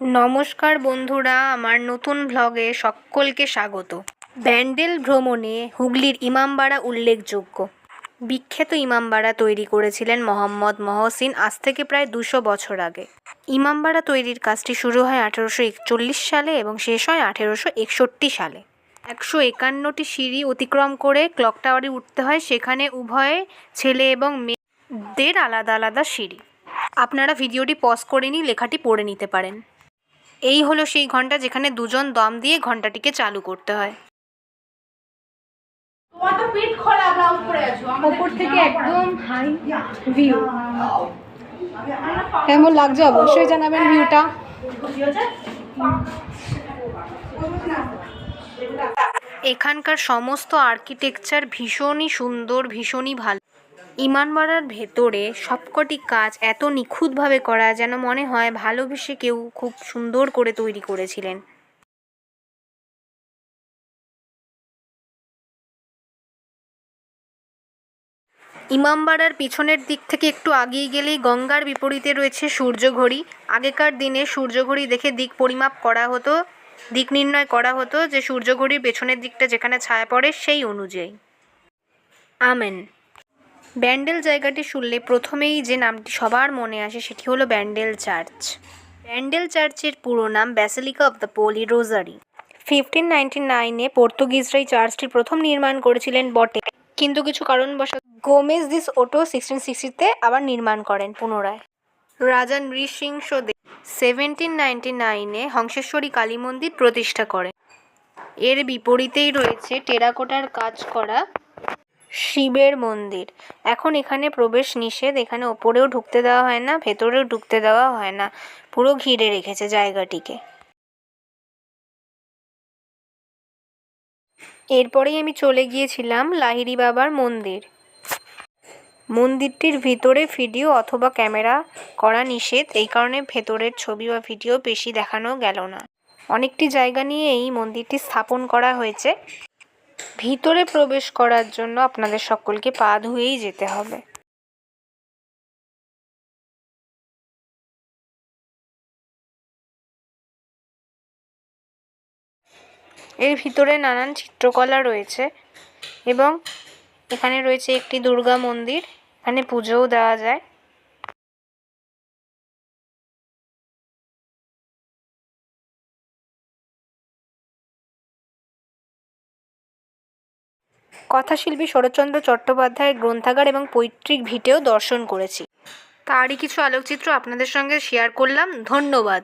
নমস্কার বন্ধুরা, আমার নতুন ভ্লগে সকলকে স্বাগত। ব্যান্ডেল ভ্রমণে হুগলির ইমামবাড়া উল্লেখযোগ্য। বিখ্যাত ইমামবাড়া তৈরি করেছিলেন মোহাম্মদ মহসিন আজ থেকে প্রায় 200 বছর আগে। ইমামবাড়া তৈরির কাজটি শুরু হয় 1841 সালে এবং শেষ হয় 1861 সালে। 151টি সিঁড়ি অতিক্রম করে ক্লক টাওয়ারে উঠতে হয়। সেখানে উভয় ছেলে এবং মেয়েদের আলাদা আলাদা সিঁড়ি। আপনারা ভিডিওটি পজ করে নিয়ে লেখাটি পড়ে নিতে পারেন। এই হলো সেই ঘন্টা যেখানে দুজন দম দিয়ে ঘন্টাটিকে চালু করতে হয়। ওপর থেকে একদম হাই ভিউ। কেমন লাগছে অবশ্যই জানাবেন ভিউটা। এখানকার সমস্ত আর্কিটেকচার ভীষণই সুন্দর, ভীষণই ভালো। ইমামবাড়ার ভেতরে সবকটি কাজ এত নিখুঁতভাবে করা যেন মনে হয় ভালোবেসে কেউ খুব সুন্দর করে তৈরি করেছিলেন। ইমামবাড়ার পিছনের দিক থেকে একটু আগিয়ে গেলেই গঙ্গার বিপরীতে রয়েছে সূর্যঘড়ি। আগেকার দিনে সূর্যঘড়ি দেখে দিক পরিমাপ করা হতো, দিক নির্ণয় করা হতো যে সূর্যঘড়ির পেছনের দিকটা যেখানে ছায়া পড়ে সেই অনুযায়ী। আমেন। ব্যান্ডেল জায়গাটি শুনলে প্রথমেই যে নামটি সবার মনে আসে সেটি হলো ব্যান্ডেল চার্চ। ব্যান্ডেল চার্চের পুরো নাম basilica of the holy rosary. 1599-এ পর্তুগিজরা এই চার্চটি প্রথম নির্মাণ করেছিলেন বটে, কিন্তু কিছু কারণবশত গোমেজ দিস ওটো 1660-তে আবার নির্মাণ করেন পুনরায়। রাজা নৃসিংহদেব 1799-এ হংসেশ্বরী কালী মন্দির প্রতিষ্ঠা করেন। এর বিপরীতেই রয়েছে টেরাকোটার কাজ করা শিবের মন্দির। এখন এখানে প্রবেশ নিষেধ, এখানে ওপরেও ঢুকতে দেওয়া হয় না, ভেতরেও ঢুকতে দেওয়া হয় না, পুরো ঘিরে রেখেছে জায়গাটিকে। এরপরেই আমি চলে গিয়েছিলাম লাহিড়ী বাবার মন্দির। মন্দিরটির ভিতরে ভিডিও অথবা ক্যামেরা করা নিষেধ, এই কারণে ভেতরের ছবি বা ভিডিও বেশি দেখানো গেল না। অনেকটি জায়গা নিয়ে এই মন্দিরটি স্থাপন করা হয়েছে। ভিতরে প্রবেশ করার জন্য আপনাদের সকলকে পা ধুয়েই যেতে হবে। এর ভিতরে নানান চিত্রকলা রয়েছে এবং এখানে রয়েছে একটি দুর্গা মন্দির, এখানে পুজোও দেওয়া যায়। কথাশিল্পী শরৎচন্দ্র চট্টোপাধ্যায়ের গ্রন্থাগার এবং পৈতৃক ভিটেও দর্শন করেছি। তারই কিছু আলোকচিত্র আপনাদের সঙ্গে শেয়ার করলাম। ধন্যবাদ।